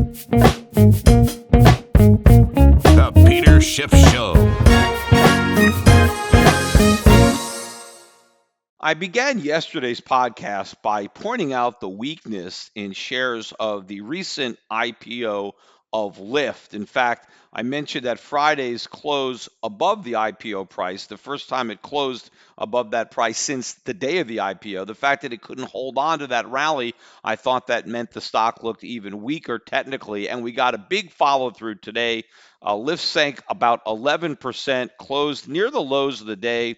The Peter Schiff Show. I began yesterday's podcast by pointing out the weakness in shares of the recent IPO of Lyft. In fact, I mentioned that Friday's close above the IPO price, the first time it closed above that price since the day of the IPO. The fact that it couldn't hold on to that rally, I thought that meant the stock looked even weaker technically, and we got a big follow through today. Lyft sank about 11%, closed near the lows of the day.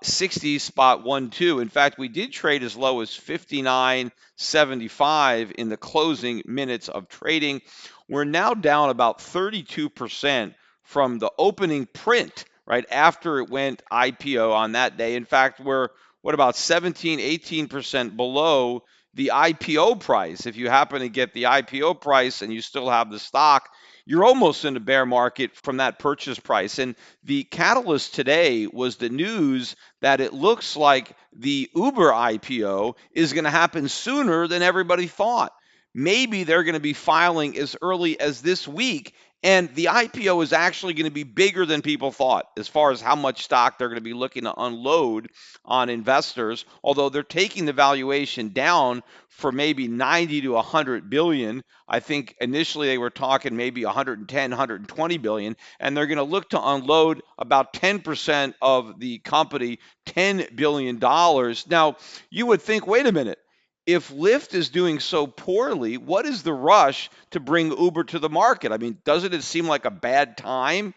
60 spot 1-2. In fact, we did trade as low as 59.75 in the closing minutes of trading. We're now down about 32% from the opening print, right after it went IPO on that day. In fact, we're about 17, 18% below the IPO price. If you happen to get the IPO price and you still have the stock, you're almost in a bear market from that purchase price. And the catalyst today was the news that it looks like the Uber IPO is going to happen sooner than everybody thought. Maybe they're going to be filing as early as this week. And the IPO is actually going to be bigger than people thought as far as how much stock they're going to be looking to unload on investors, although they're taking the valuation down for maybe 90 to 100 billion. I think initially they were talking maybe 110, 120 billion, and they're going to look to unload about 10% of the company, $10 billion. Now, you would think, wait a minute. If Lyft is doing so poorly, what is the rush to bring Uber to the market? I mean, doesn't it seem like a bad time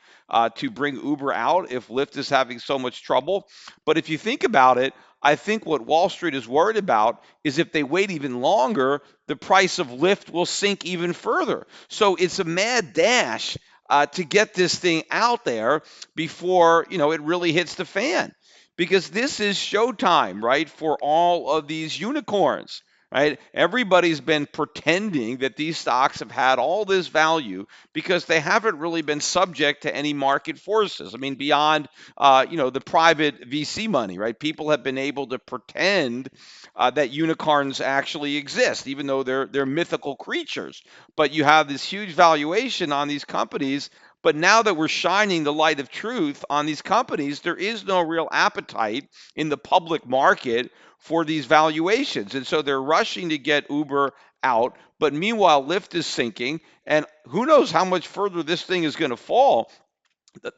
to bring Uber out if Lyft is having so much trouble? But if you think about it, I think what Wall Street is worried about is if they wait even longer, the price of Lyft will sink even further. So it's a mad dash to get this thing out there before it really hits the fan, because this is showtime, right, for all of these unicorns. Right? Everybody's been pretending that these stocks have had all this value because they haven't really been subject to any market forces. I mean, beyond the private VC money, right? People have been able to pretend that unicorns actually exist, even though they're mythical creatures. But you have this huge valuation on these companies. But now that we're shining the light of truth on these companies, there is no real appetite in the public market for these valuations. And so they're rushing to get Uber out. But meanwhile, Lyft is sinking. And who knows how much further this thing is going to fall.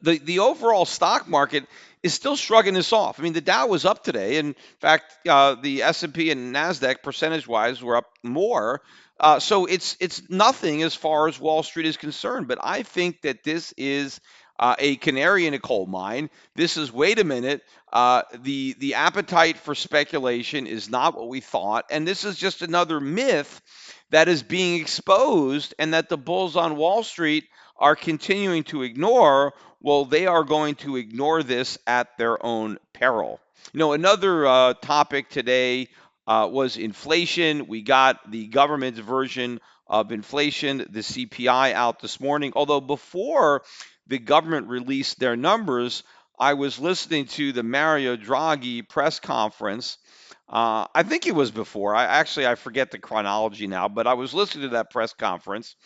The overall stock market is still shrugging this off. I mean, the Dow was up today. In fact, the S&P and NASDAQ percentage-wise were up more. So it's nothing as far as Wall Street is concerned. But I think that this is a canary in a coal mine. This is, wait a minute, the appetite for speculation is not what we thought. And this is just another myth that is being exposed and that the bulls on Wall Street are continuing to ignore. Well, they are going to ignore this at their own peril. Another topic today was inflation. We got the government's version of inflation, the CPI, out this morning. Although before the government released their numbers, I was listening to the Mario Draghi press conference. I think it was before. I forget the chronology now, but I was listening to that press conference.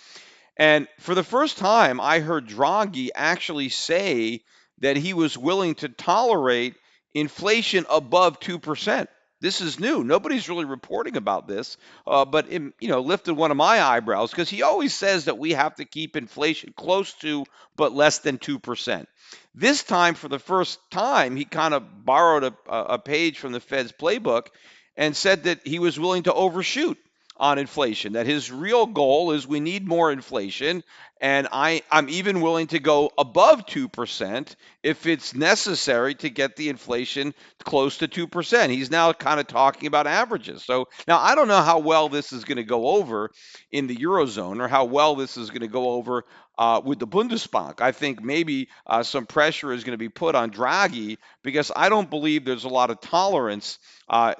And for the first time, I heard Draghi actually say that he was willing to tolerate inflation above 2%. This is new. Nobody's really reporting about this, but it, lifted one of my eyebrows because he always says that we have to keep inflation close to but less than 2%. This time, for the first time, he kind of borrowed a page from the Fed's playbook and said that he was willing to overshoot on inflation, that his real goal is we need more inflation, and I'm even willing to go above 2% if it's necessary to get the inflation close to 2%. He's now kind of talking about averages. So now I don't know how well this is going to go over in the Eurozone or how well this is going to go over with the Bundesbank. I think maybe some pressure is going to be put on Draghi because I don't believe there's a lot of tolerance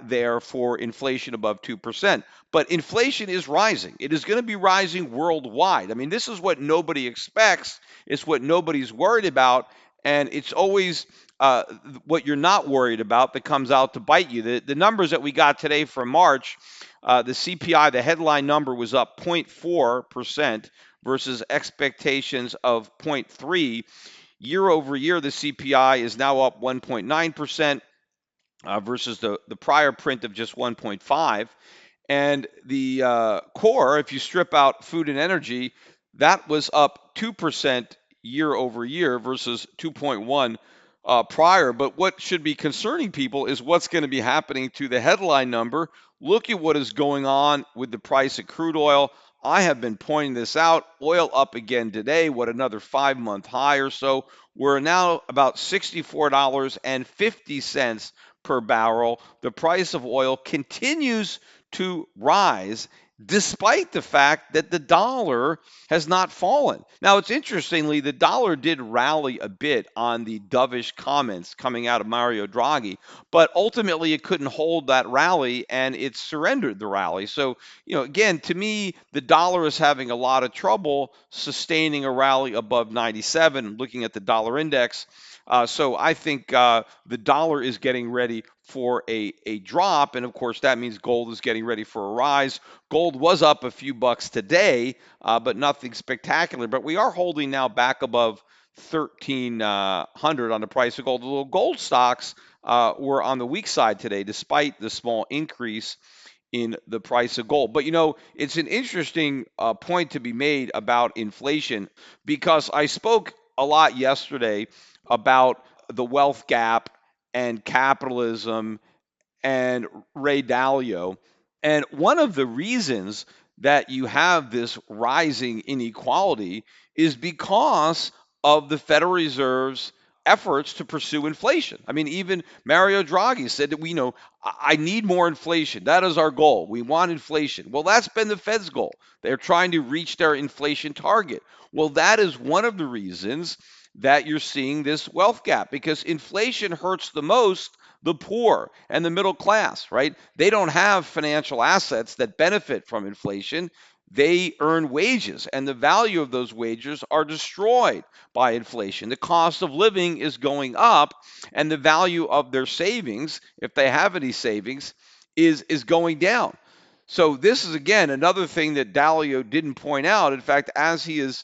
there for inflation above 2%. But inflation is rising. It is going to be rising worldwide. I mean, this is what nobody expects. It's what nobody's worried about. And it's always what you're not worried about that comes out to bite you. The numbers that we got today for March, the CPI, the headline number was up 0.4% versus expectations of 0.3. Year over year, the CPI is now up 1.9% versus the prior print of just 1.5. And the core, if you strip out food and energy, that was up 2% year over year versus 2.1 prior. But what should be concerning people is what's going to be happening to the headline number. Look at what is going on with the price of crude oil. I have been pointing this out. Oil up again today. What, another 5-month high or so? We're now about $64.50 per barrel. The price of oil continues to rise despite the fact that the dollar has not fallen. Now, it's interestingly, the dollar did rally a bit on the dovish comments coming out of Mario Draghi, but ultimately it couldn't hold that rally and it surrendered the rally. So, again, to me, the dollar is having a lot of trouble sustaining a rally above 97, looking at the dollar index. So I think the dollar is getting ready for a drop. And of course, that means gold is getting ready for a rise. Gold was up a few bucks today, but nothing spectacular. But we are holding now back above 1,300 on the price of gold. The little gold stocks were on the weak side today, despite the small increase in the price of gold. But it's an interesting point to be made about inflation because I spoke a lot yesterday about the wealth gap and capitalism and Ray Dalio. And one of the reasons that you have this rising inequality is because of the Federal Reserve's efforts to pursue inflation. I mean, even Mario Draghi said that I need more inflation. That is our goal. We want inflation. Well, that's been the Fed's goal. They're trying to reach their inflation target. Well, that is one of the reasons that you're seeing this wealth gap because inflation hurts the most the poor and the middle class, right? They don't have financial assets that benefit from inflation. They earn wages, and the value of those wages are destroyed by inflation. The cost of living is going up, and the value of their savings, if they have any savings, is going down. So this is again another thing that Dalio didn't point out. In fact, as he is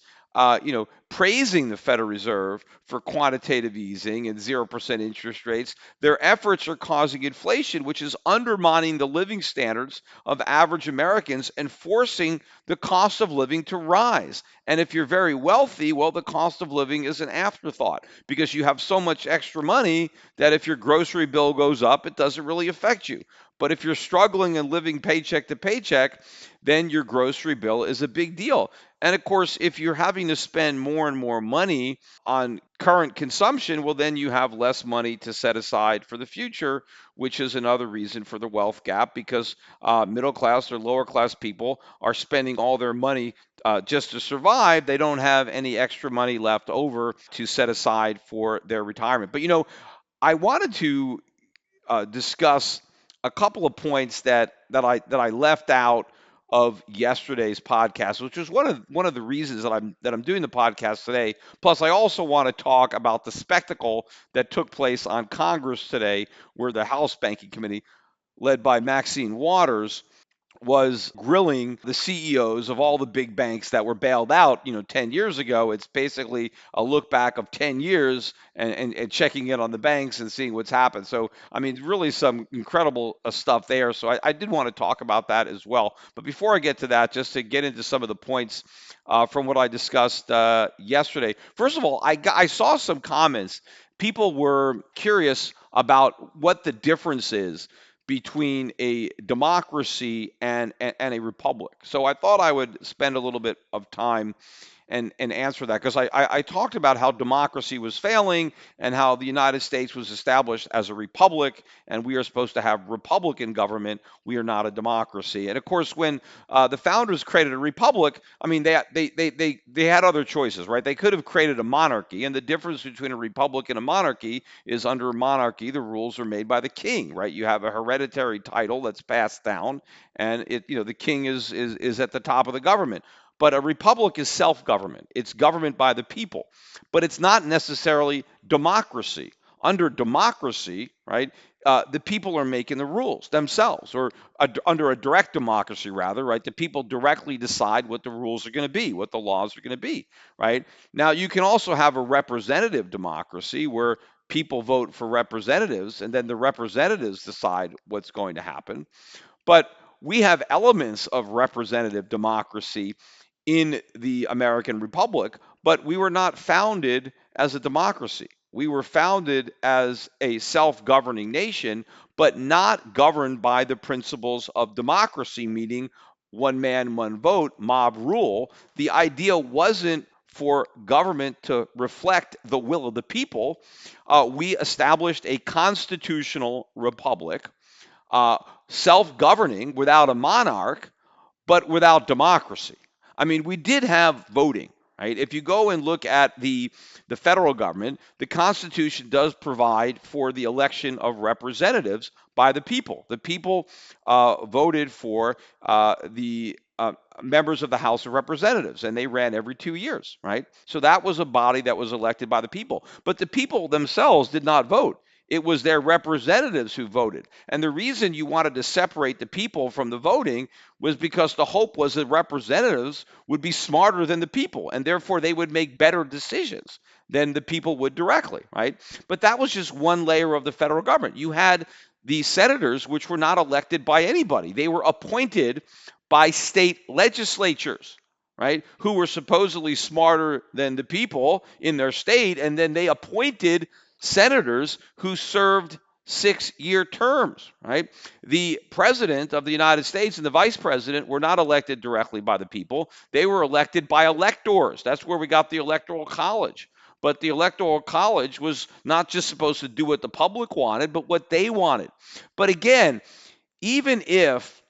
praising the Federal Reserve for quantitative easing and 0% interest rates, their efforts are causing inflation, which is undermining the living standards of average Americans and forcing the cost of living to rise. And if you're very wealthy, well, the cost of living is an afterthought because you have so much extra money that if your grocery bill goes up, it doesn't really affect you. But if you're struggling and living paycheck to paycheck, then your grocery bill is a big deal. And of course, if you're having to spend more and more money on current consumption, well, then you have less money to set aside for the future, which is another reason for the wealth gap because middle class or lower class people are spending all their money just to survive. They don't have any extra money left over to set aside for their retirement. But, I wanted to discuss a couple of points that I left out of yesterday's podcast, which was one of the reasons that I'm doing the podcast today. Plus, I also want to talk about the spectacle that took place on Congress today, where the House Banking Committee, led by Maxine Waters, was grilling the CEOs of all the big banks that were bailed out, 10 years ago. It's basically a look back of 10 years and checking in on the banks and seeing what's happened. So, I mean, really some incredible stuff there. So I did want to talk about that as well. But before I get to that, just to get into some of the points from what I discussed yesterday. First of all, I saw some comments. People were curious about what the difference is between a democracy and a republic. So I thought I would spend a little bit of time and answer that because I talked about how democracy was failing and how the United States was established as a republic and we are supposed to have Republican government. We are not a democracy. And of course, when the founders created a republic, I mean, they had other choices, right? They could have created a monarchy. And the difference between a republic and a monarchy is under a monarchy, the rules are made by the king, right? You have a hereditary title that's passed down and the king is at the top of the government. But a republic is self-government. It's government by the people, but it's not necessarily democracy. Under democracy, right, the people are making the rules themselves, or under a direct democracy, rather, right, the people directly decide what the rules are going to be, what the laws are going to be, right? Now, you can also have a representative democracy where people vote for representatives and then the representatives decide what's going to happen. But we have elements of representative democracy in the American Republic, but we were not founded as a democracy. We were founded as a self governing nation, but not governed by the principles of democracy, meaning one man, one vote, mob rule. The idea wasn't for government to reflect the will of the people. We established a constitutional republic, uh, self governing without a monarch, but without democracy. I mean, we did have voting, right? If you go and look at the federal government, the Constitution does provide for the election of representatives by the people. The people voted for the members of the House of Representatives, and they ran every 2 years, right? So that was a body that was elected by the people. But the people themselves did not vote. It was their representatives who voted. And the reason you wanted to separate the people from the voting was because the hope was that representatives would be smarter than the people, and therefore they would make better decisions than the people would directly, right? But that was just one layer of the federal government. You had the senators, which were not elected by anybody. They were appointed by state legislatures, right? Who were supposedly smarter than the people in their state, and then they appointed senators who served 6-year terms, right? The president of the United States and the vice president were not elected directly by the people. They were elected by electors. That's where we got the Electoral College. But the Electoral College was not just supposed to do what the public wanted, but what they wanted. But again, even if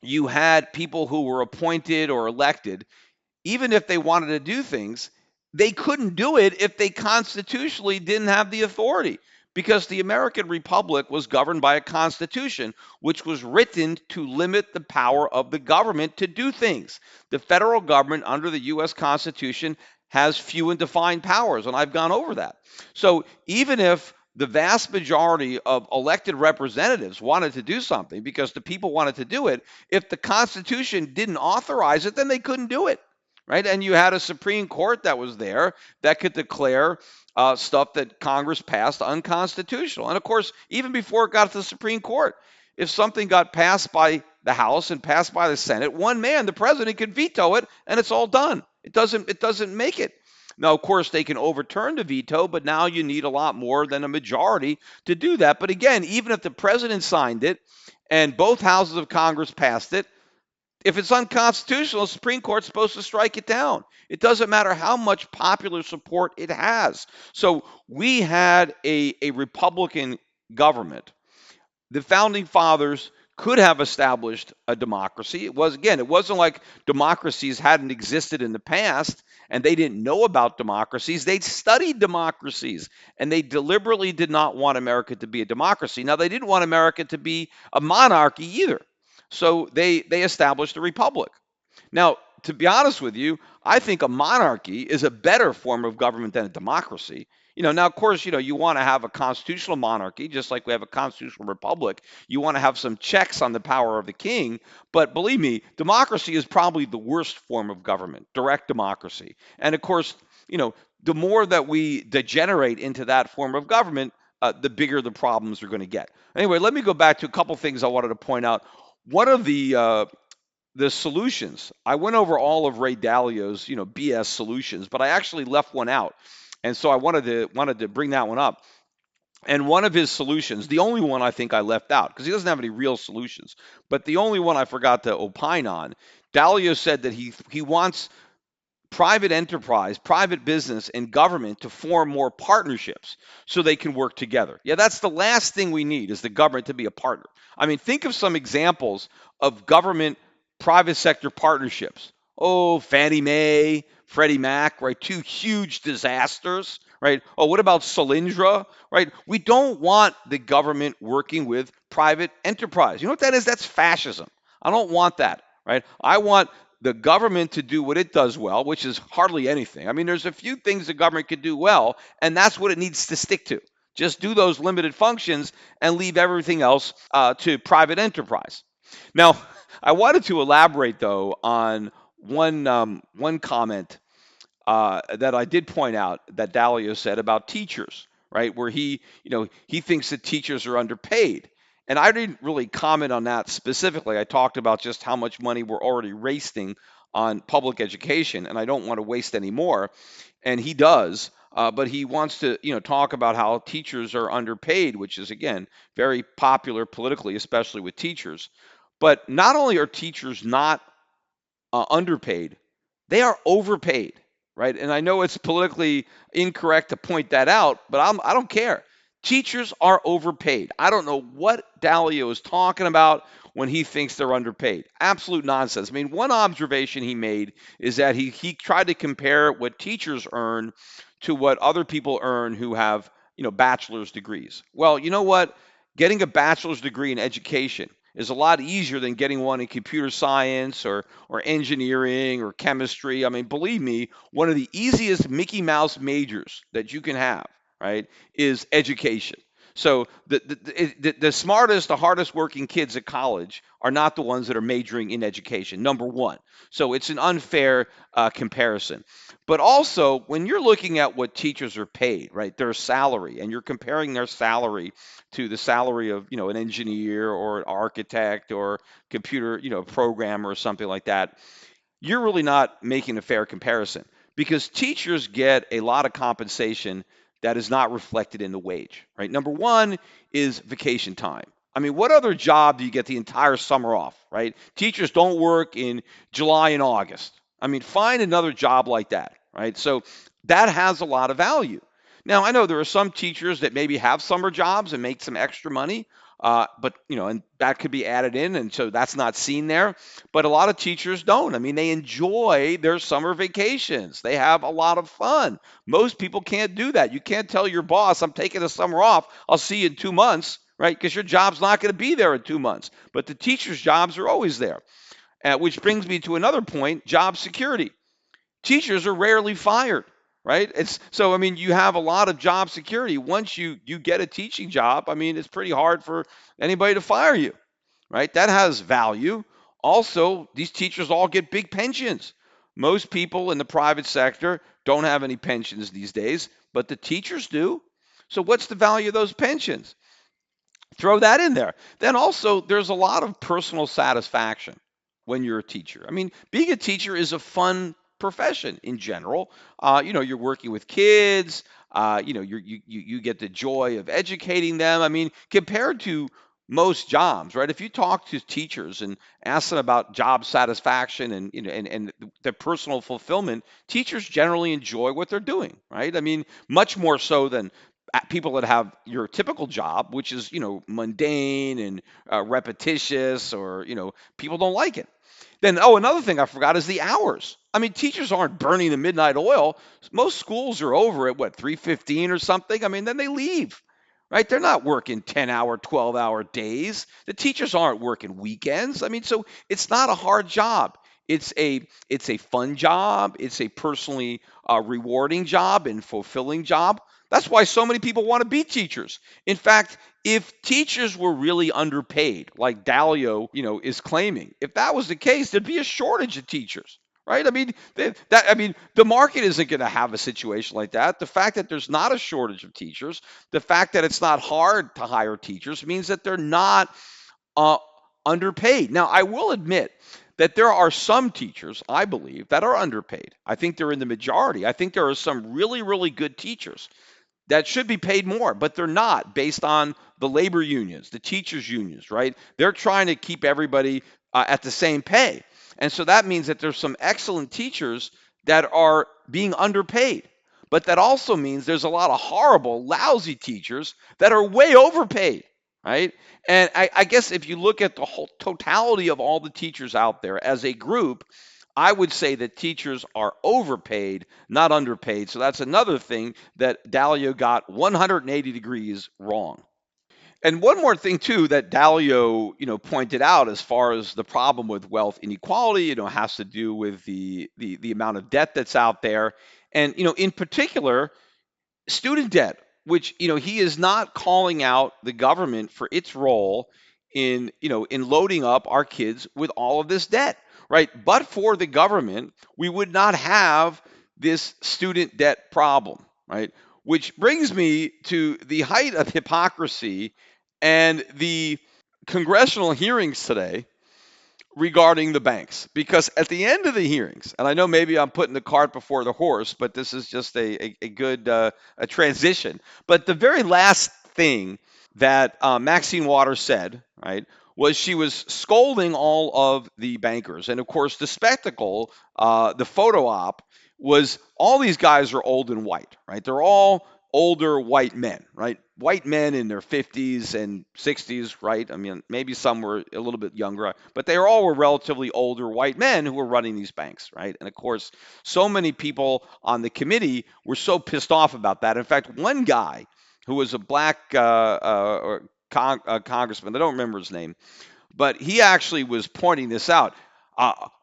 you had people who were appointed or elected, even if they wanted to do things, they couldn't do it if they constitutionally didn't have the authority, because the American Republic was governed by a constitution which was written to limit the power of the government to do things. The federal government under the U.S. Constitution has few and defined powers, and I've gone over that. So even if the vast majority of elected representatives wanted to do something because the people wanted to do it, if the Constitution didn't authorize it, then they couldn't do it, right? And you had a Supreme Court that was there that could declare stuff that Congress passed unconstitutional. And of course, even before it got to the Supreme Court, if something got passed by the House and passed by the Senate, one man, the president, could veto it, and it's all done. It doesn't make it. Now, of course, they can overturn the veto, but now you need a lot more than a majority to do that. But again, even if the president signed it and both houses of Congress passed it, if it's unconstitutional, the Supreme Court's supposed to strike it down. It doesn't matter how much popular support it has. So we had a Republican government. The founding fathers could have established a democracy. It wasn't like democracies hadn't existed in the past and they didn't know about democracies. They'd studied democracies, and they deliberately did not want America to be a democracy. Now, they didn't want America to be a monarchy either. So they established a republic. Now, to be honest with you, I think a monarchy is a better form of government than a democracy. Now, of course, you want to have a constitutional monarchy, just like we have a constitutional republic. You want to have some checks on the power of the king. But believe me, democracy is probably the worst form of government, direct democracy. And of course, the more that we degenerate into that form of government, the bigger the problems are going to get. Anyway, let me go back to a couple things I wanted to point out. One of the solutions, I went over all of Ray Dalio's, BS solutions, but I actually left one out. And so I wanted to bring that one up. And one of his solutions, the only one I think I left out, because he doesn't have any real solutions, but the only one I forgot to opine on, Dalio said that he wants private enterprise, private business, and government to form more partnerships so they can work together. Yeah, that's the last thing we need, is the government to be a partner. I mean, think of some examples of government private sector partnerships. Oh, Fannie Mae, Freddie Mac, right? Two huge disasters, right? Oh, what about Solyndra, right? We don't want the government working with private enterprise. You know what that is? That's fascism. I don't want that, right? I want the government to do what it does well, which is hardly anything. I mean, there's a few things the government could do well, and that's what it needs to stick to. Just do those limited functions and leave everything else to private enterprise. Now, I wanted to elaborate though on one comment that I did point out that Dalio said about teachers, right? Where he thinks that teachers are underpaid. And I didn't really comment on that specifically. I talked about just how much money we're already wasting on public education, and I don't want to waste any more. And he does, but he wants to, talk about how teachers are underpaid, which is again very popular politically, especially with teachers. But not only are teachers not underpaid, they are overpaid, right? And I know it's politically incorrect to point that out, but I don't care. Teachers are overpaid. I don't know what Dalio is talking about when he thinks they're underpaid. Absolute nonsense. I mean, one observation he made is that he tried to compare what teachers earn to what other people earn who have, bachelor's degrees. Well, you know what? Getting a bachelor's degree in education is a lot easier than getting one in computer science or engineering or chemistry. I mean, believe me, one of the easiest Mickey Mouse majors that you can have, right, is education. So the smartest, the hardest working kids at college are not the ones that are majoring in education, number one. So it's an unfair comparison. But also, when you're looking at what teachers are paid, right, their salary, and you're comparing their salary to the salary of, an engineer or an architect or computer, programmer or something like that, you're really not making a fair comparison because teachers get a lot of compensation that is not reflected in the wage, right? Number one is vacation time. I mean, what other job do you get the entire summer off, right? Teachers don't work in July and August. I mean, find another job like that, right? So that has a lot of value. Now, I know there are some teachers that maybe have summer jobs and make some extra money, but and that could be added in, and so that's not seen there. But a lot of teachers don't. I mean, they enjoy their summer vacations. They have a lot of fun. Most people can't do that. You can't tell your boss, I'm taking the summer off. I'll see you in 2 months, right? Because your job's not going to be there in 2 months. But the teachers' jobs are always there. Which brings me to another point, job security. Teachers are rarely fired, right? It's so I mean you have a lot of job security. Once you get a teaching job, I mean it's pretty hard for anybody to fire you, right? That has value. Also, these teachers all get big pensions. Most people in the private sector don't have any pensions these days, but the teachers do. So, what's the value of those pensions? Throw that in there. Then also, there's a lot of personal satisfaction when you're a teacher. I mean, being a teacher is a fun profession in general. You're working with kids. You get the joy of educating them. I mean, compared to most jobs, right? If you talk to teachers and ask them about job satisfaction and and their personal fulfillment, teachers generally enjoy what they're doing, right? I mean, much more so than people that have your typical job, which is mundane and repetitious, or people don't like it. Then another thing I forgot is the hours. I mean, teachers aren't burning the midnight oil. Most schools are over at what 3:15 or something. I mean, then they leave. Right? They're not working 10-hour, 12-hour days. The teachers aren't working weekends. I mean, so it's not a hard job. It's a fun job. It's a personally rewarding job and fulfilling job. That's why so many people want to be teachers. In fact, if teachers were really underpaid, like Dalio, is claiming, if that was the case, there'd be a shortage of teachers, right? I mean, the market isn't going to have a situation like that. The fact that there's not a shortage of teachers, the fact that it's not hard to hire teachers means that they're not uh, underpaid. Now, I will admit that there are some teachers, I believe, that are underpaid. I think they're in the majority. I think there are some really, really good teachers that should be paid more, but they're not based on the labor unions, the teachers unions, right? They're trying to keep everybody at the same pay. And so that means that there's some excellent teachers that are being underpaid. But that also means there's a lot of horrible, lousy teachers that are way overpaid, right? And I guess if you look at the whole totality of all the teachers out there as a group, I would say that teachers are overpaid, not underpaid. So that's another thing that Dalio got 180 degrees wrong. And one more thing too that Dalio, pointed out as far as the problem with wealth inequality, has to do with the amount of debt that's out there, and in particular student debt, which he is not calling out the government for its role in loading up our kids with all of this debt, right? But for the government, we would not have this student debt problem, right? Which brings me to the height of hypocrisy and the congressional hearings today regarding the banks. Because at the end of the hearings, and I know maybe I'm putting the cart before the horse, but this is just a good a transition. But the very last thing that Maxine Waters said, right, was she was scolding all of the bankers. And of course, the spectacle, the photo op, was all these guys are old and white, right? They're all older white men, right? White men in their 50s and 60s, right? I mean, maybe some were a little bit younger, but they all were relatively older white men who were running these banks, right? And of course, so many people on the committee were so pissed off about that. In fact, one guy who was a black congressman, I don't remember his name, but he actually was pointing this out.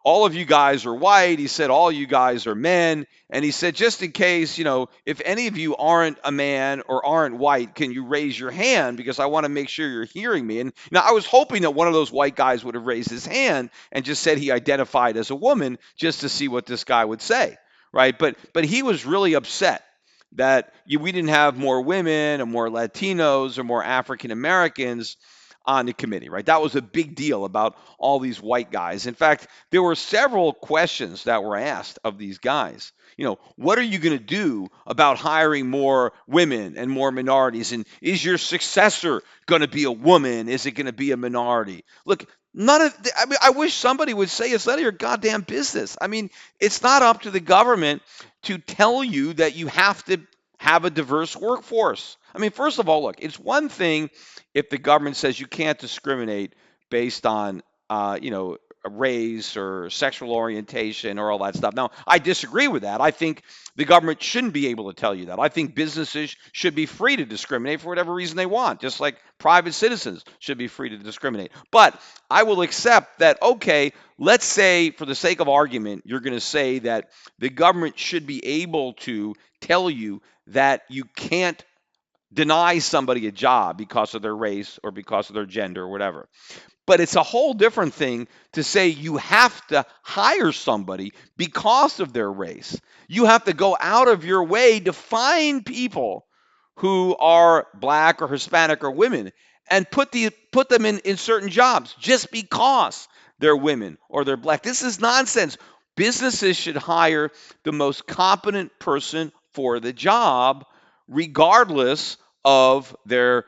All of you guys are white. He said, all you guys are men. And he said, just in case, if any of you aren't a man or aren't white, can you raise your hand? Because I want to make sure you're hearing me. And now I was hoping that one of those white guys would have raised his hand and just said he identified as a woman just to see what this guy would say. Right. But he was really upset that we didn't have more women or more Latinos or more African Americans on the committee, right? That was a big deal about all these white guys. In fact, there were several questions that were asked of these guys. What are you going to do about hiring more women and more minorities? And is your successor going to be a woman? Is it going to be a minority? Look, I mean, I wish somebody would say it's none of your goddamn business. I mean, it's not up to the government to tell you that you have to have a diverse workforce. I mean, first of all, look, it's one thing if the government says you can't discriminate based on, race or sexual orientation or all that stuff. Now, I disagree with that. I think the government shouldn't be able to tell you that. I think businesses should be free to discriminate for whatever reason they want, just like private citizens should be free to discriminate. But I will accept that, okay, let's say for the sake of argument, you're going to say that the government should be able to tell you that you can't deny somebody a job because of their race or because of their gender or whatever. But it's a whole different thing to say you have to hire somebody because of their race. You have to go out of your way to find people who are black or Hispanic or women and put them in certain jobs just because they're women or they're black. This is nonsense. Businesses should hire the most competent person for the job, regardless of their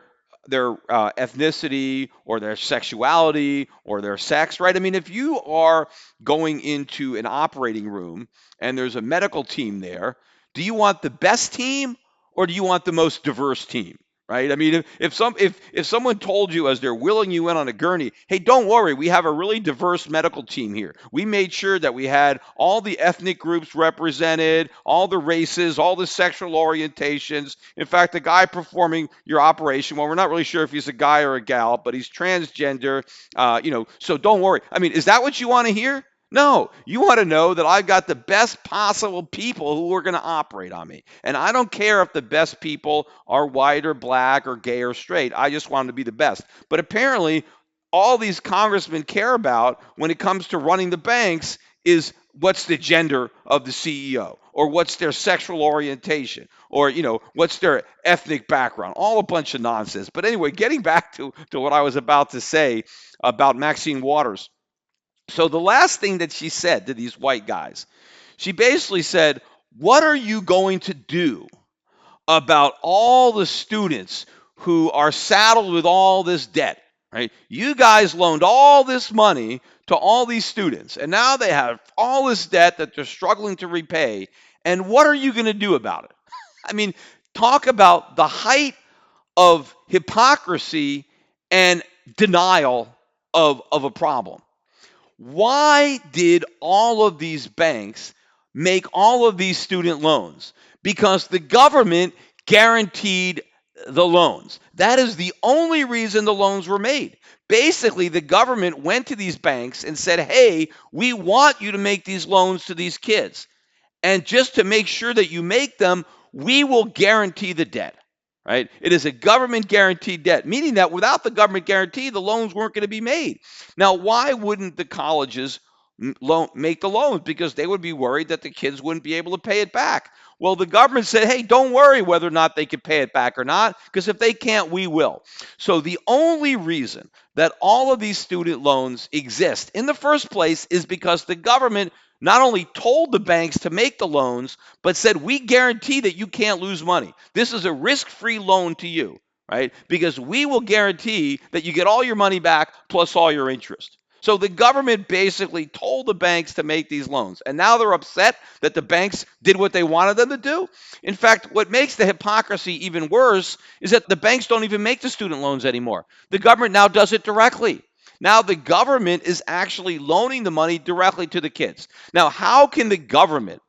ethnicity or their sexuality or their sex, right? I mean, if you are going into an operating room and there's a medical team there, do you want the best team or do you want the most diverse team? Right? I mean, if someone told you as they're wheeling you in on a gurney, hey, don't worry, we have a really diverse medical team here. We made sure that we had all the ethnic groups represented, all the races, all the sexual orientations. In fact, the guy performing your operation, well, we're not really sure if he's a guy or a gal, but he's transgender. So don't worry. I mean, is that what you want to hear? No, you want to know that I've got the best possible people who are going to operate on me. And I don't care if the best people are white or black or gay or straight. I just want them to be the best. But apparently, all these congressmen care about when it comes to running the banks is what's the gender of the CEO or what's their sexual orientation or, what's their ethnic background. All a bunch of nonsense. But anyway, getting back to what I was about to say about Maxine Waters. So the last thing that she said to these white guys, she basically said, what are you going to do about all the students who are saddled with all this debt, right? You guys loaned all this money to all these students, and now they have all this debt that they're struggling to repay. And what are you going to do about it? I mean, talk about the height of hypocrisy and denial of a problem. Why did all of these banks make all of these student loans? Because the government guaranteed the loans. That is the only reason the loans were made. Basically, the government went to these banks and said, hey, we want you to make these loans to these kids. And just to make sure that you make them, we will guarantee the debt, right? It is a government guaranteed debt, meaning that without the government guarantee, the loans weren't going to be made. Now, why wouldn't the colleges make the loans? Because they would be worried that the kids wouldn't be able to pay it back. Well, the government said, hey, don't worry whether or not they can pay it back or not, because if they can't, we will. So the only reason that all of these student loans exist in the first place is because the government not only told the banks to make the loans, but said, we guarantee that you can't lose money. This is a risk-free loan to you, right? Because we will guarantee that you get all your money back plus all your interest. So the government basically told the banks to make these loans. And now they're upset that the banks did what they wanted them to do. In fact, what makes the hypocrisy even worse is that the banks don't even make the student loans anymore. The government now does it directly. Now the government is actually loaning the money directly to the kids. Now, how can the government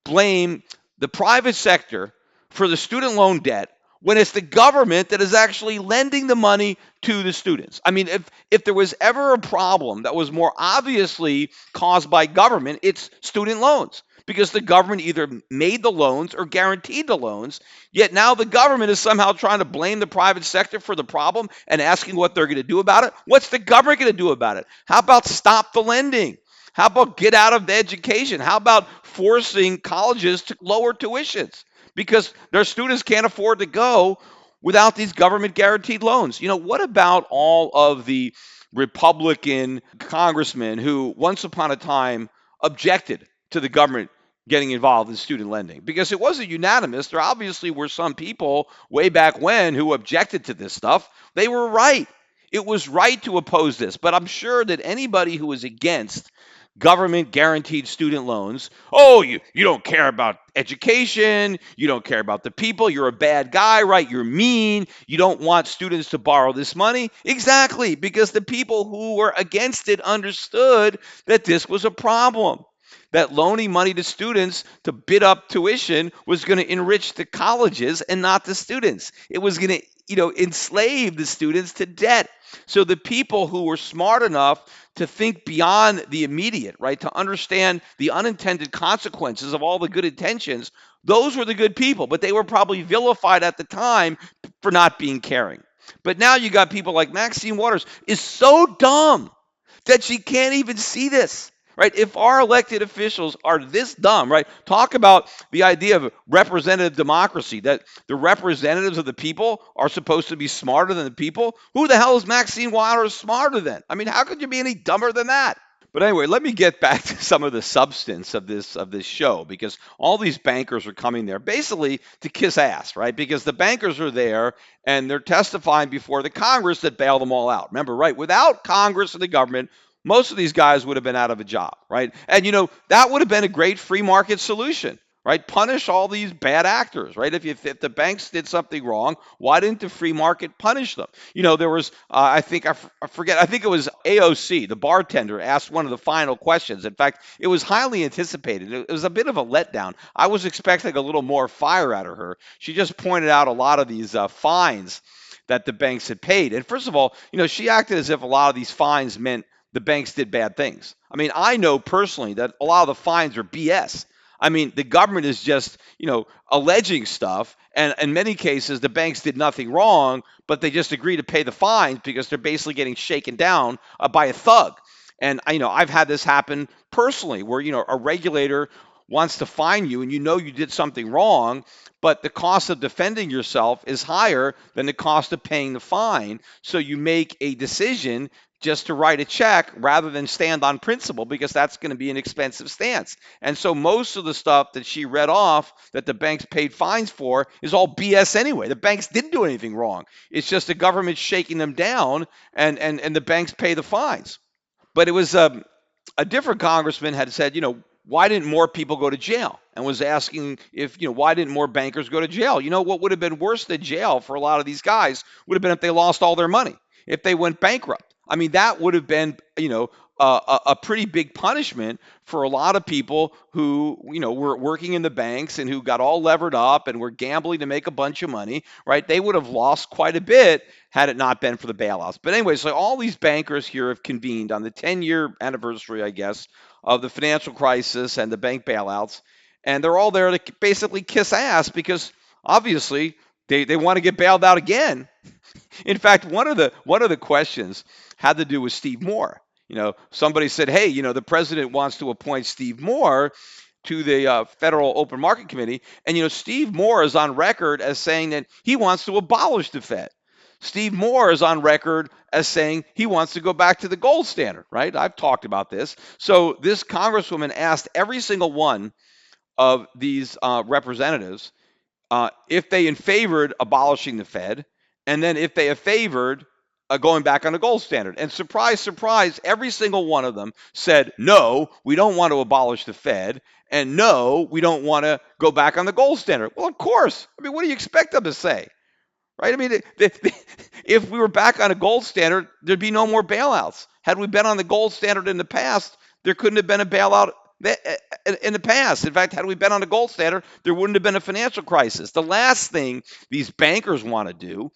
blame the private sector for the student loan debt when it's the government that is actually lending the money to the students? I mean, if there was ever a problem that was more obviously caused by government, it's student loans, because the government either made the loans or guaranteed the loans. Yet now the government is somehow trying to blame the private sector for the problem and asking what they're going to do about it. What's the government going to do about it? How about stop the lending? How about get out of the education? How about forcing colleges to lower tuitions because their students can't afford to go without these government guaranteed loans? What about all of the Republican congressmen who once upon a time objected to the government getting involved in student lending? Because it wasn't unanimous. There obviously were some people way back when who objected to this stuff. They were right. It was right to oppose this. But I'm sure that anybody who was against government guaranteed student loans, oh, you don't care about education, you don't care about the people, you're a bad guy, right? You're mean, you don't want students to borrow this money. Exactly, because the people who were against it understood that this was a problem, that loaning money to students to bid up tuition was going to enrich the colleges and not the students. It was going to, enslave the students to debt. So the people who were smart enough to think beyond the immediate, right, to understand the unintended consequences of all the good intentions, those were the good people, but they were probably vilified at the time for not being caring. But now you got people like Maxine Waters is so dumb that she can't even see this. Right? If our elected officials are this dumb, right? Talk about the idea of representative democracy, that the representatives of the people are supposed to be smarter than the people. Who the hell is Maxine Waters smarter than? I mean, how could you be any dumber than that? But anyway, let me get back to some of the substance of this show, because all these bankers are coming there basically to kiss ass, right? Because the bankers are there and they're testifying before the Congress that bailed them all out. Remember, right? Without Congress and the government, most of these guys would have been out of a job, right? And that would have been a great free market solution, right? Punish all these bad actors, right? If the banks did something wrong, why didn't the free market punish them? There was, I forget, I think it was AOC, the bartender, asked one of the final questions. In fact, it was highly anticipated. It was a bit of a letdown. I was expecting a little more fire out of her. She just pointed out a lot of these fines that the banks had paid. And first of all, she acted as if a lot of these fines meant the banks did bad things. I mean, I know personally that a lot of the fines are BS. I mean, the government is just, alleging stuff. And in many cases, the banks did nothing wrong, but they just agree to pay the fines because they're basically getting shaken down by a thug. And, I've had this happen personally where, a regulator wants to fine you and you did something wrong, but the cost of defending yourself is higher than the cost of paying the fine. So you make a decision just to write a check rather than stand on principle, because that's going to be an expensive stance. And so most of the stuff that she read off that the banks paid fines for is all BS anyway. The banks didn't do anything wrong. It's just the government shaking them down and the banks pay the fines. But it was a different congressman had said, why didn't more people go to jail? And was asking if, why didn't more bankers go to jail? What would have been worse than jail for a lot of these guys would have been if they lost all their money, if they went bankrupt. I mean, that would have been, a pretty big punishment for a lot of people who, were working in the banks and who got all levered up and were gambling to make a bunch of money, right? They would have lost quite a bit had it not been for the bailouts. But anyway, so all these bankers here have convened on the 10-year anniversary, I guess, of the financial crisis and the bank bailouts. And they're all there to basically kiss ass because obviously they want to get bailed out again. In fact, one of the questions had to do with Steve Moore. Somebody said, "Hey, the president wants to appoint Steve Moore to the Federal Open Market Committee," and Steve Moore is on record as saying that he wants to abolish the Fed. Steve Moore is on record as saying he wants to go back to the gold standard, right? I've talked about this. So this congresswoman asked every single one of these representatives if they in favored abolishing the Fed, and then if they have favored going back on a gold standard. And surprise, surprise, every single one of them said, no, we don't want to abolish the Fed, and no, we don't want to go back on the gold standard. Well, of course. I mean, what do you expect them to say? Right? I mean, if we were back on a gold standard, there'd be no more bailouts. Had we been on the gold standard in the past, there couldn't have been a bailout in the past. In fact, had we been on a gold standard, there wouldn't have been a financial crisis. The last thing these bankers want to do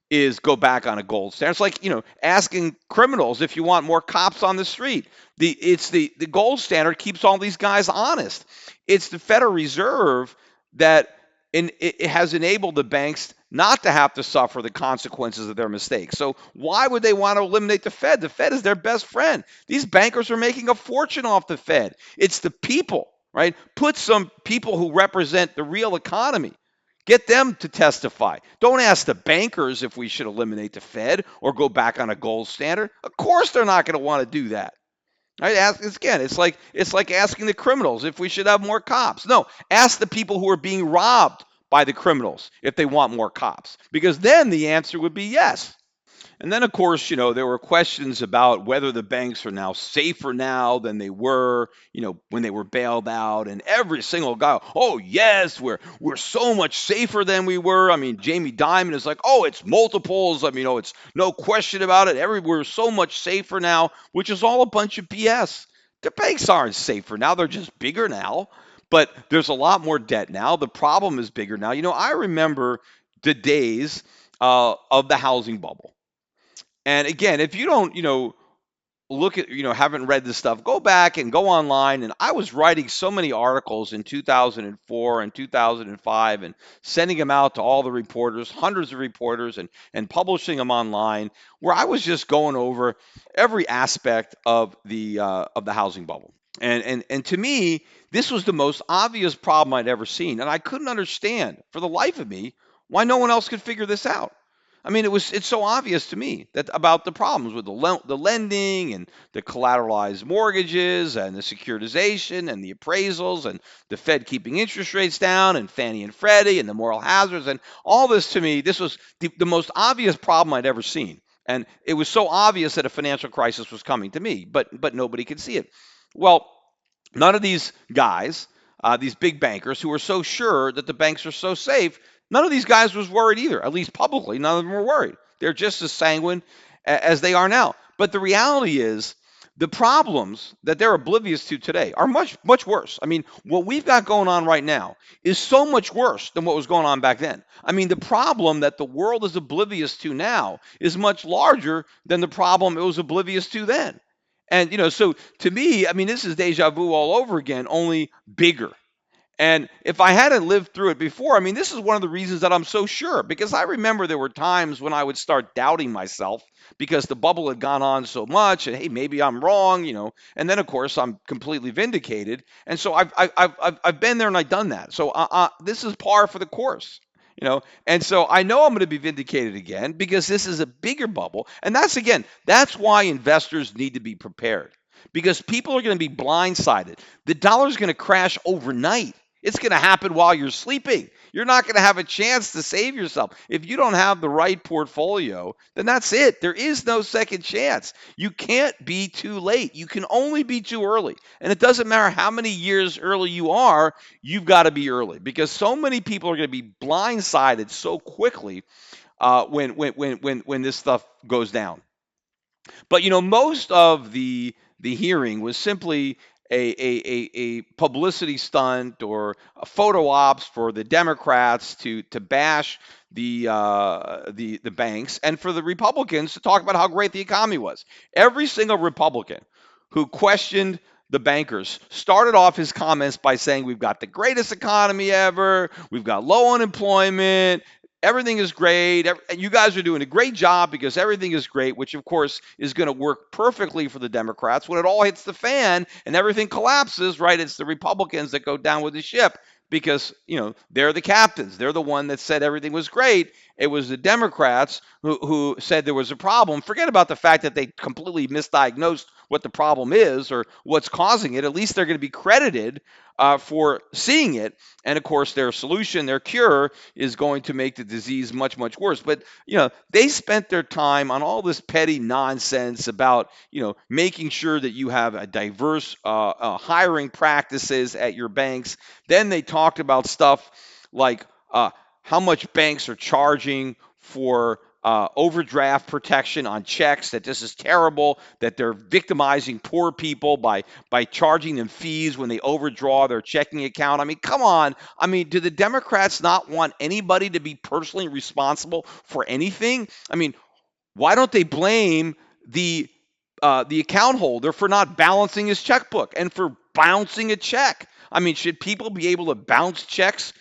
is go back on a gold standard. It's like, asking criminals if you want more cops on the street. The gold standard keeps all these guys honest. It's the Federal Reserve that it has enabled the banks not to have to suffer the consequences of their mistakes. So why would they want to eliminate the Fed? The Fed is their best friend. These bankers are making a fortune off the Fed. It's the people, right? Put some people who represent the real economy. Get them to testify. Don't ask the bankers if we should eliminate the Fed or go back on a gold standard. Of course, they're not going to want to do that. Right? Again, it's like asking the criminals if we should have more cops. No, ask the people who are being robbed by the criminals if they want more cops, because then the answer would be yes. And then, of course, there were questions about whether the banks are now safer now than they were, when they were bailed out. And every single guy, oh, yes, we're so much safer than we were. I mean, Jamie Dimon is like, oh, it's multiples. I mean, it's no question about it. We're so much safer now, which is all a bunch of BS. The banks aren't safer now. They're just bigger now. But there's a lot more debt now. The problem is bigger now. I remember the days of the housing bubble. And again, if you don't, look at, haven't read this stuff, go back and go online. And I was writing so many articles in 2004 and 2005 and sending them out to all the reporters, hundreds of reporters, and publishing them online, where I was just going over every aspect of the housing bubble. And to me, this was the most obvious problem I'd ever seen. And I couldn't understand for the life of me why no one else could figure this out. I mean, it's so obvious to me that about the problems with the lending and the collateralized mortgages and the securitization and the appraisals and the Fed keeping interest rates down and Fannie and Freddie and the moral hazards and all this. To me, this was the most obvious problem I'd ever seen. And it was so obvious that a financial crisis was coming to me, but nobody could see it. Well, none of these guys, these big bankers who are so sure that the banks are so safe, none of these guys was worried either. At least publicly, none of them were worried. They're just as sanguine as they are now. But the reality is, the problems that they're oblivious to today are much, much worse. I mean, what we've got going on right now is so much worse than what was going on back then. I mean, the problem that the world is oblivious to now is much larger than the problem it was oblivious to then. And, so to me, I mean, this is deja vu all over again, only bigger. And if I hadn't lived through it before, I mean, this is one of the reasons that I'm so sure, because I remember there were times when I would start doubting myself because the bubble had gone on so much, and hey, maybe I'm wrong, And then, of course, I'm completely vindicated, and so I've been there and I've done that. So this is par for the course. And so I know I'm going to be vindicated again because this is a bigger bubble. And that's why investors need to be prepared, because people are going to be blindsided. The dollar's going to crash overnight. It's going to happen while you're sleeping. You're not going to have a chance to save yourself. If you don't have the right portfolio, then that's it. There is no second chance. You can't be too late. You can only be too early. And it doesn't matter how many years early you are, you've got to be early, because so many people are going to be blindsided so quickly when this stuff goes down. But most of the hearing was simply a publicity stunt or a photo ops for the Democrats to bash the banks, and for the Republicans to talk about how great the economy was. Every single Republican who questioned the bankers started off his comments by saying we've got the greatest economy ever, we've got low unemployment, everything is great. You guys are doing a great job because everything is great, which of course is going to work perfectly for the Democrats. When it all hits the fan and everything collapses, right? It's the Republicans that go down with the ship because they're the captains. They're the one that said everything was great. It was the Democrats who said there was a problem. Forget about the fact that they completely misdiagnosed what the problem is or what's causing it. At least they're going to be credited for seeing it. And of course, their solution, their cure, is going to make the disease much, much worse. But they spent their time on all this petty nonsense about making sure that you have a diverse hiring practices at your banks. Then they talked about stuff like how much banks are charging for overdraft protection on checks, that this is terrible, that they're victimizing poor people by charging them fees when they overdraw their checking account. I mean, come on. I mean, do the Democrats not want anybody to be personally responsible for anything? I mean, why don't they blame the account holder for not balancing his checkbook and for bouncing a check? I mean, should people be able to bounce checks,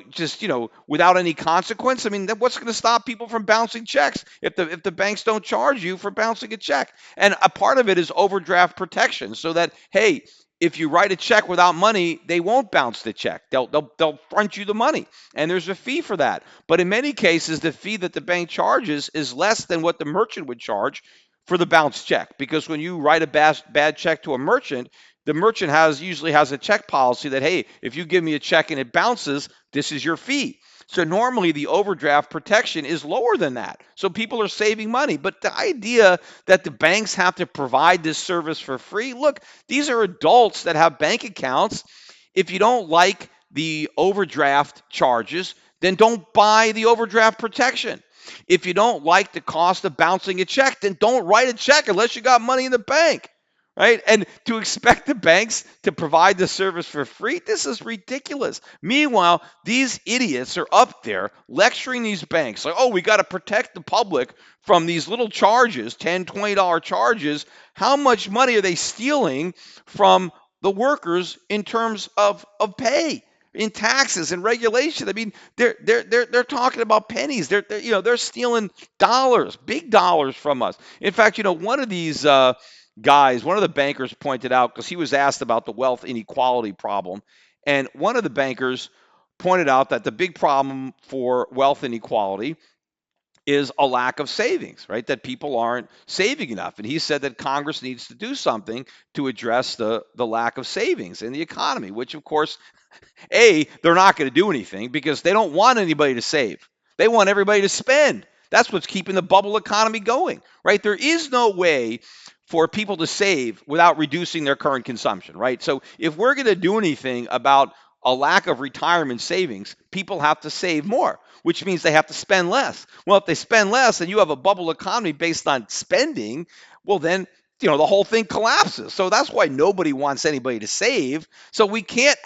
just without any consequence? I mean, what's going to stop people from bouncing checks if the banks don't charge you for bouncing a check? And a part of it is overdraft protection, so that hey, if you write a check without money, they won't bounce the check. They'll front you the money, and there's a fee for that. But in many cases, the fee that the bank charges is less than what the merchant would charge for the bounce check. Because when you write a bad check to a merchant, the merchant usually has a check policy that, hey, if you give me a check and it bounces, this is your fee. So normally the overdraft protection is lower than that. So people are saving money. But the idea that the banks have to provide this service for free, look, these are adults that have bank accounts. If you don't like the overdraft charges, then don't buy the overdraft protection. If you don't like the cost of bouncing a check, then don't write a check unless you got money in the bank, right? And to expect the banks to provide the service for free, this is ridiculous. Meanwhile, these idiots are up there lecturing these banks like, oh, we got to protect the public from these little charges, $10, $20 charges. How much money are they stealing from the workers in terms of pay? In taxes and regulation? I mean, they're talking about pennies. They're stealing dollars, big dollars from us. In fact, one of these guys, one of the bankers pointed out, because he was asked about the wealth inequality problem, and one of the bankers pointed out that the big problem for wealth inequality is a lack of savings, right? That people aren't saving enough. And he said that Congress needs to do something to address the lack of savings in the economy, which of course they're not going to do anything because they don't want anybody to save. They want everybody to spend. That's what's keeping the bubble economy going, right? There is no way for people to save without reducing their current consumption, right? So if we're going to do anything about a lack of retirement savings, people have to save more, which means they have to spend less. Well, if they spend less and you have a bubble economy based on spending, well, then the whole thing collapses. So that's why nobody wants anybody to save. So we can't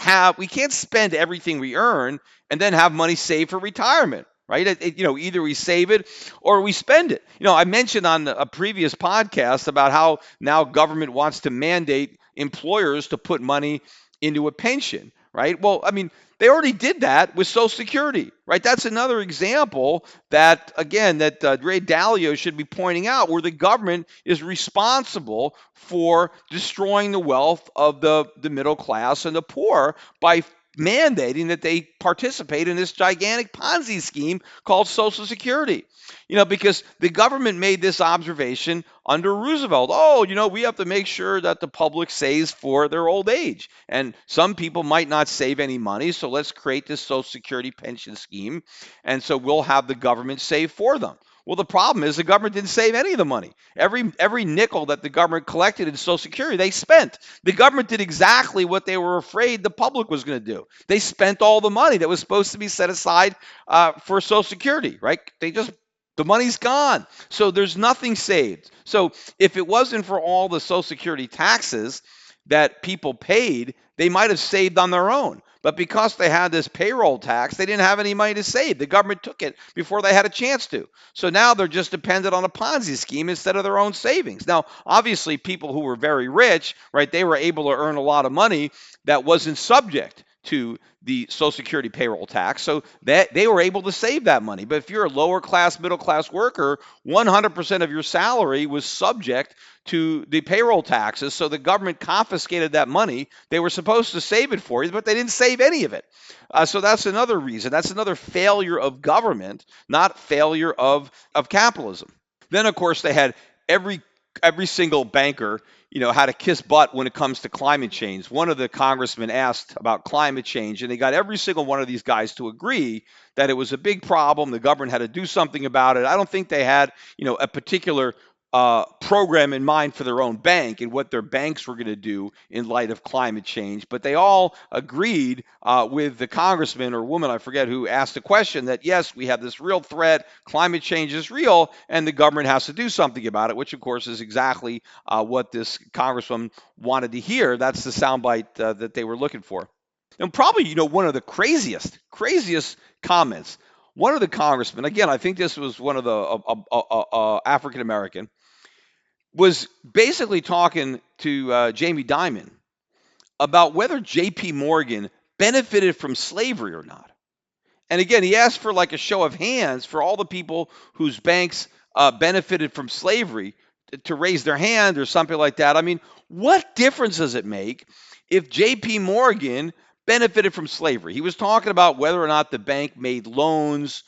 spend everything we earn and then have money saved for retirement, right? Either we save it or we spend it. I mentioned on a previous podcast about how now government wants to mandate employers to put money into a pension, right? Well, I mean, they already did that with Social Security, right? That's another example that, again, that Ray Dalio should be pointing out, where the government is responsible for destroying the wealth of the middle class and the poor by mandating that they participate in this gigantic Ponzi scheme called Social Security. Because the government made this observation under Roosevelt. Oh, we have to make sure that the public saves for their old age. And some people might not save any money, so let's create this Social Security pension scheme. And so we'll have the government save for them. Well, the problem is the government didn't save any of the money. Every nickel that the government collected in Social Security, they spent. The government did exactly what they were afraid the public was going to do. They spent all the money that was supposed to be set aside for Social Security, right? They just The money's gone. So there's nothing saved. So if it wasn't for all the Social Security taxes that people paid, they might have saved on their own. But because they had this payroll tax, they didn't have any money to save. The government took it before they had a chance to. So now they're just dependent on a Ponzi scheme instead of their own savings. Now, obviously, people who were very rich, right, they were able to earn a lot of money that wasn't subject to the Social Security payroll tax, so that they were able to save that money. But if you're a lower class, middle class worker, 100% of your salary was subject to the payroll taxes. So the government confiscated that money. They were supposed to save it for you, but they didn't save any of it. So that's another reason. That's another failure of government, not failure of capitalism. Then, of course, they had every single banker, had to kiss butt when it comes to climate change. One of the congressmen asked about climate change, and they got every single one of these guys to agree that it was a big problem. The government had to do something about it. I don't think they had, a particular program in mind for their own bank and what their banks were going to do in light of climate change. But they all agreed with the congressman or woman, I forget who, asked the question that, yes, we have this real threat. Climate change is real, and the government has to do something about it, which, of course, is exactly what this congresswoman wanted to hear. That's the soundbite that they were looking for. And probably, one of the craziest comments. One of the congressmen, again, I think this was one of the African American, was basically talking to Jamie Dimon about whether J.P. Morgan benefited from slavery or not. And again, he asked for like a show of hands for all the people whose banks benefited from slavery to raise their hand or something like that. I mean, what difference does it make if J.P. Morgan benefited from slavery? He was talking about whether or not the bank made loans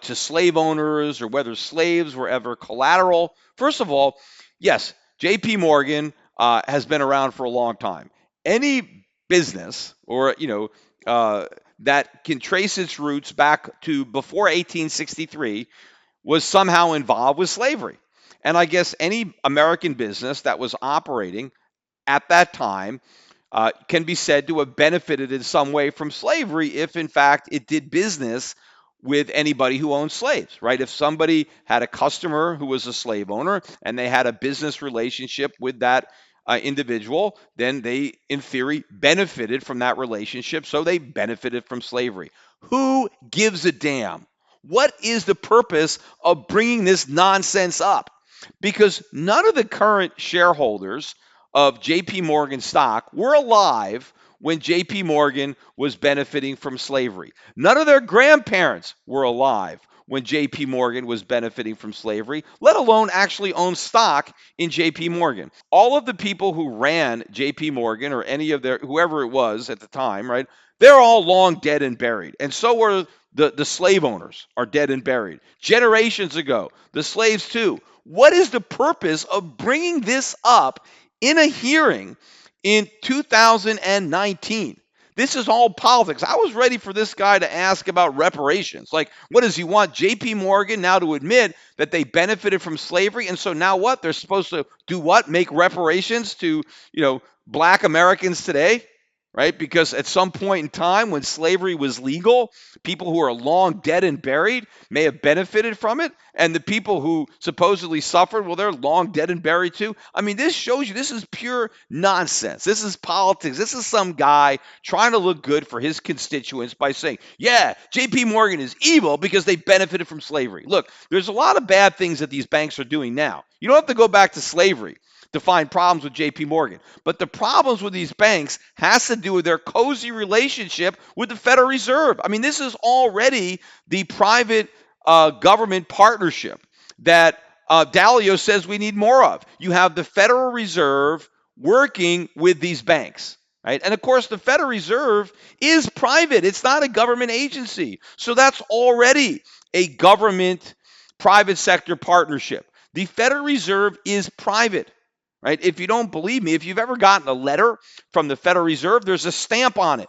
to slave owners or whether slaves were ever collateral. First of all, yes, J.P. Morgan has been around for a long time. Any business or, that can trace its roots back to before 1863 was somehow involved with slavery. And I guess any American business that was operating at that time can be said to have benefited in some way from slavery if, in fact, it did business with anybody who owned slaves, right? If somebody had a customer who was a slave owner and they had a business relationship with that individual, then they, in theory, benefited from that relationship. So they benefited from slavery. Who gives a damn? What is the purpose of bringing this nonsense up? Because none of the current shareholders of JP Morgan stock were alive when JP Morgan was benefiting from slavery. None of their grandparents were alive when JP Morgan was benefiting from slavery, let alone actually own stock in JP Morgan. All of the people who ran JP Morgan or any of their whoever it was at the time, right? They're all long dead and buried. And so were the slave owners are dead and buried. Generations ago, the slaves too. What is the purpose of bringing this up in a hearing in 2019? This is all politics. I was ready for this guy to ask about reparations. Like, what does he want JP Morgan now to admit that they benefited from slavery? And so now what? They're supposed to do what? Make reparations to, black Americans today? Right? Because at some point in time when slavery was legal, people who are long dead and buried may have benefited from it. And the people who supposedly suffered, well, they're long dead and buried too. I mean, this shows you this is pure nonsense. This is politics. This is some guy trying to look good for his constituents by saying, yeah, JP Morgan is evil because they benefited from slavery. Look, there's a lot of bad things that these banks are doing now. You don't have to go back to slavery to find problems with JP Morgan. But the problems with these banks has to do with their cozy relationship with the Federal Reserve. I mean, this is already the private government partnership that Dalio says we need more of. You have the Federal Reserve working with these banks. Right? And of course, the Federal Reserve is private. It's not a government agency. So that's already a government private sector partnership. The Federal Reserve is private. Right? If you don't believe me, if you've ever gotten a letter from the Federal Reserve, there's a stamp on it.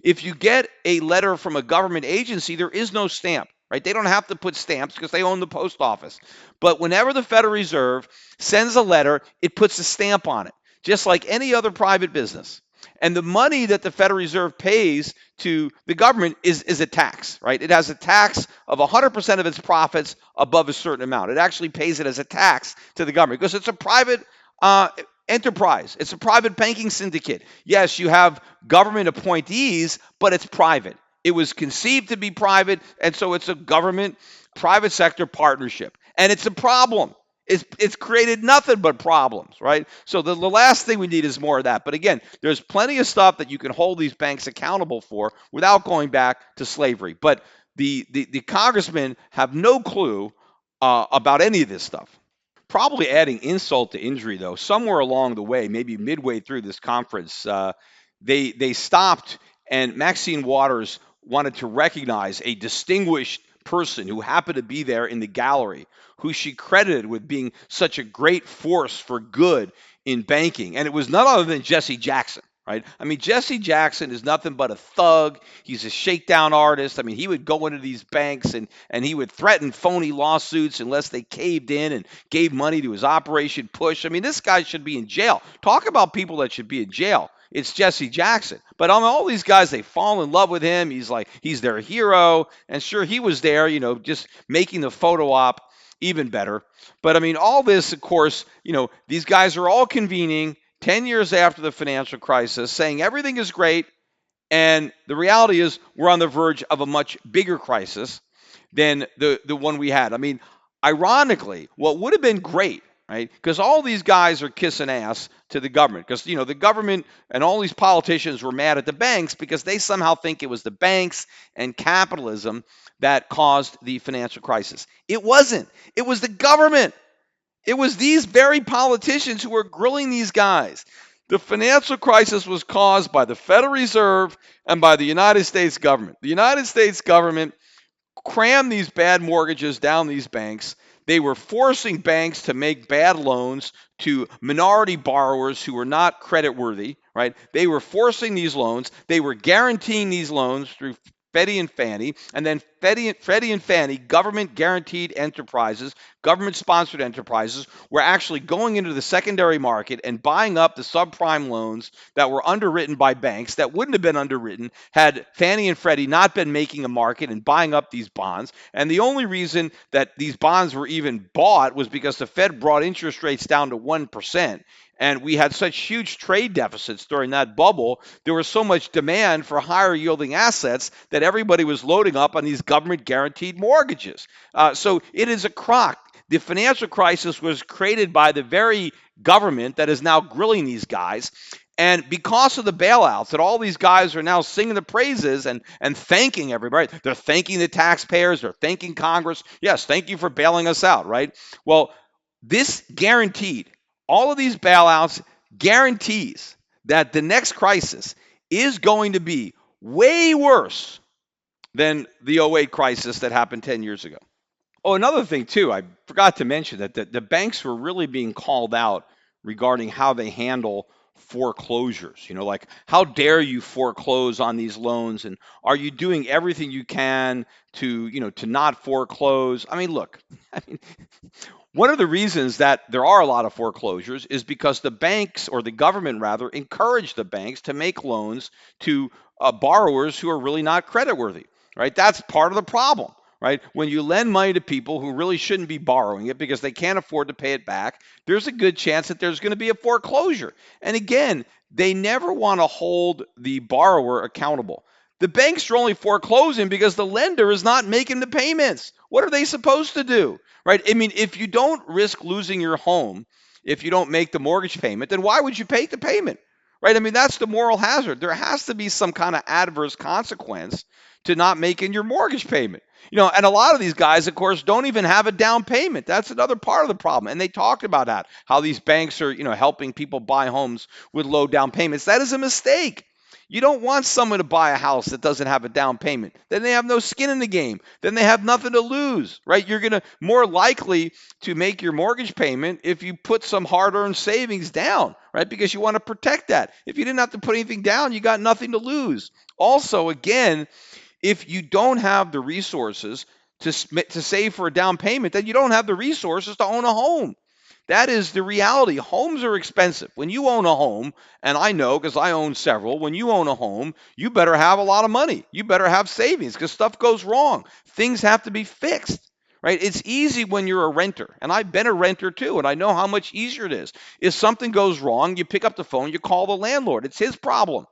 If you get a letter from a government agency, there is no stamp. Right? They don't have to put stamps because they own the post office. But whenever the Federal Reserve sends a letter, it puts a stamp on it, just like any other private business. And the money that the Federal Reserve pays to the government is a tax, right? It has a tax of 100% of its profits above a certain amount. It actually pays it as a tax to the government because it's a private uh, enterprise. It's a private banking syndicate. Yes, you have government appointees, but it's private. It was conceived to be private, and so it's a government private sector partnership. And it's a problem. It's created nothing but problems, right? So the last thing we need is more of that. But again, there's plenty of stuff that you can hold these banks accountable for without going back to slavery. But the congressmen have no clue about any of this stuff. Probably adding insult to injury, though, somewhere along the way, maybe midway through this conference, they stopped, and Maxine Waters wanted to recognize a distinguished person who happened to be there in the gallery, who she credited with being such a great force for good in banking, and it was none other than Jesse Jackson. Right? I mean, Jesse Jackson is nothing but a thug. He's a shakedown artist. I mean, he would go into these banks and he would threaten phony lawsuits unless they caved in and gave money to his Operation Push. I mean, this guy should be in jail. Talk about people that should be in jail. It's Jesse Jackson. But all these guys, they fall in love with him. He's their hero. And sure, he was there, just making the photo op even better. But I mean, all this, of course, these guys are all convening 10 years after the financial crisis, saying everything is great. And the reality is, we're on the verge of a much bigger crisis than the one we had. I mean, ironically, what would have been great, right? Because all these guys are kissing ass to the government. Because, the government and all these politicians were mad at the banks because they somehow think it was the banks and capitalism that caused the financial crisis. It wasn't. It was the government. It was these very politicians who were grilling these guys. The financial crisis was caused by the Federal Reserve and by the United States government. The United States government crammed these bad mortgages down these banks. They were forcing banks to make bad loans to minority borrowers who were not creditworthy, right? They were forcing these loans. They were guaranteeing these loans through Freddie and Fannie, and then Freddie and Fannie, government guaranteed enterprises, government sponsored enterprises, were actually going into the secondary market and buying up the subprime loans that were underwritten by banks that wouldn't have been underwritten had Fannie and Freddie not been making a market and buying up these bonds. And the only reason that these bonds were even bought was because the Fed brought interest rates down to 1%. And we had such huge trade deficits during that bubble. There was so much demand for higher yielding assets that everybody was loading up on these government guaranteed mortgages. So it is a crock. The financial crisis was created by the very government that is now grilling these guys. And because of the bailouts, that all these guys are now singing the praises and thanking everybody. They're thanking the taxpayers. They're thanking Congress. Yes, thank you for bailing us out, right? Well, this guaranteed, all of these bailouts guarantees that the next crisis is going to be way worse than the '08 crisis that happened 10 years ago. Oh, another thing, too, I forgot to mention that the banks were really being called out regarding how they handle foreclosures. Like, how dare you foreclose on these loans? And are you doing everything you can to not foreclose? I mean, look, I mean, one of the reasons that there are a lot of foreclosures is because the banks, or the government rather, encourage the banks to make loans to borrowers who are really not creditworthy, right? That's part of the problem, right? When you lend money to people who really shouldn't be borrowing it because they can't afford to pay it back, there's a good chance that there's going to be a foreclosure. And again, they never want to hold the borrower accountable. The banks are only foreclosing because the lender is not making the payments. What are they supposed to do? Right? I mean, if you don't risk losing your home, if you don't make the mortgage payment, then why would you pay the payment? Right? I mean, that's the moral hazard. There has to be some kind of adverse consequence to not making your mortgage payment. And a lot of these guys, of course, don't even have a down payment. That's another part of the problem. And they talked about that, how these banks are, helping people buy homes with low down payments. That is a mistake. You don't want someone to buy a house that doesn't have a down payment. Then they have no skin in the game. Then they have nothing to lose, right? You're going to more likely to make your mortgage payment if you put some hard-earned savings down, right? Because you want to protect that. If you didn't have to put anything down, you got nothing to lose. Also, again, if you don't have the resources to save for a down payment, then you don't have the resources to own a home. That is the reality. Homes are expensive. When you own a home, and I know because I own several, when you own a home, you better have a lot of money. You better have savings because stuff goes wrong. Things have to be fixed, right? It's easy when you're a renter, and I've been a renter too, and I know how much easier it is. If something goes wrong, you pick up the phone, you call the landlord. It's his problem.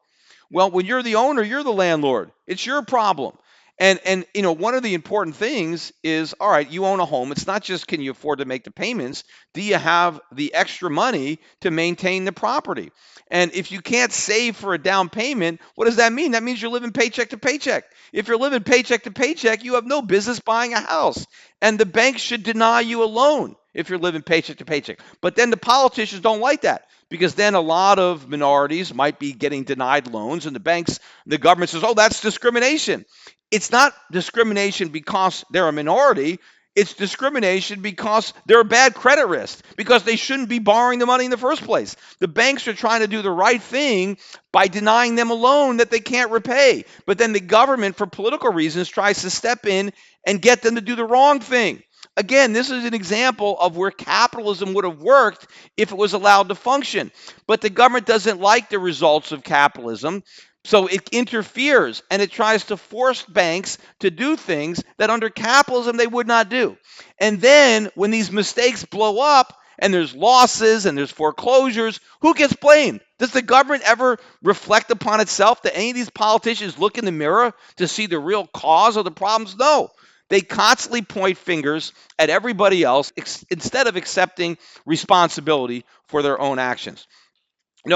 Well, when you're the owner, you're the landlord. It's your problem. And one of the important things is, all right, you own a home. It's not just can you afford to make the payments, do you have the extra money to maintain the property? And if you can't save for a down payment, what does that mean? That means you're living paycheck to paycheck. If you're living paycheck to paycheck, you have no business buying a house. And the bank should deny you a loan if you're living paycheck to paycheck. But then the politicians don't like that because then a lot of minorities might be getting denied loans, and the government says, oh, that's discrimination. It's not discrimination because they're a minority. It's discrimination because they're a bad credit risk, because they shouldn't be borrowing the money in the first place. The banks are trying to do the right thing by denying them a loan that they can't repay. But then the government, for political reasons, tries to step in and get them to do the wrong thing. Again, this is an example of where capitalism would have worked if it was allowed to function. But the government doesn't like the results of capitalism. So it interferes and it tries to force banks to do things that under capitalism they would not do. And then when these mistakes blow up and there's losses and there's foreclosures, who gets blamed? Does the government ever reflect upon itself? Do any of these politicians look in the mirror to see the real cause of the problems? No. They constantly point fingers at everybody else instead of accepting responsibility for their own actions.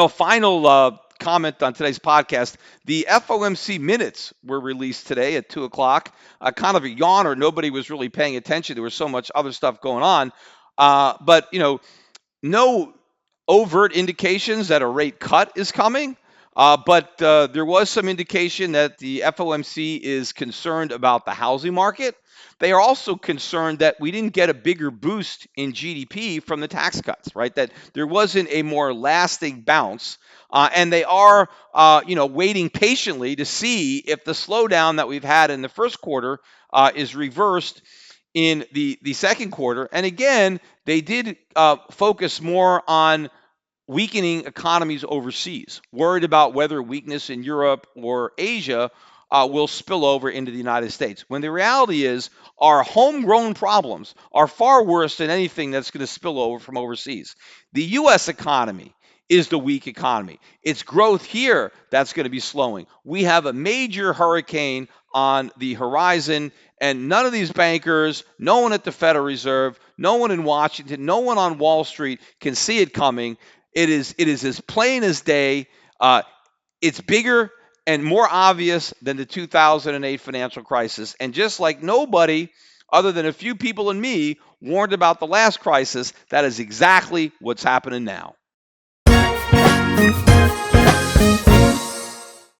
Final comment on today's podcast. The FOMC minutes were released today at 2 o'clock. Kind of a yawner. Nobody was really paying attention. There was so much other stuff going on. But no overt indications that a rate cut is coming. But there was some indication that the FOMC is concerned about the housing market. They are also concerned that we didn't get a bigger boost in GDP from the tax cuts, right? That there wasn't a more lasting bounce. And they are, waiting patiently to see if the slowdown that we've had in the first quarter is reversed in the second quarter. And again, they did focus more on weakening economies overseas, worried about whether weakness in Europe or Asia will spill over into the United States. When the reality is our homegrown problems are far worse than anything that's going to spill over from overseas. The U.S. economy is the weak economy. It's growth here that's going to be slowing. We have a major hurricane on the horizon, and none of these bankers, no one at the Federal Reserve, no one in Washington, no one on Wall Street can see it coming. It is as plain as day. It's bigger and more obvious than the 2008 financial crisis. And just like nobody, other than a few people and me, warned about the last crisis, that is exactly what's happening now.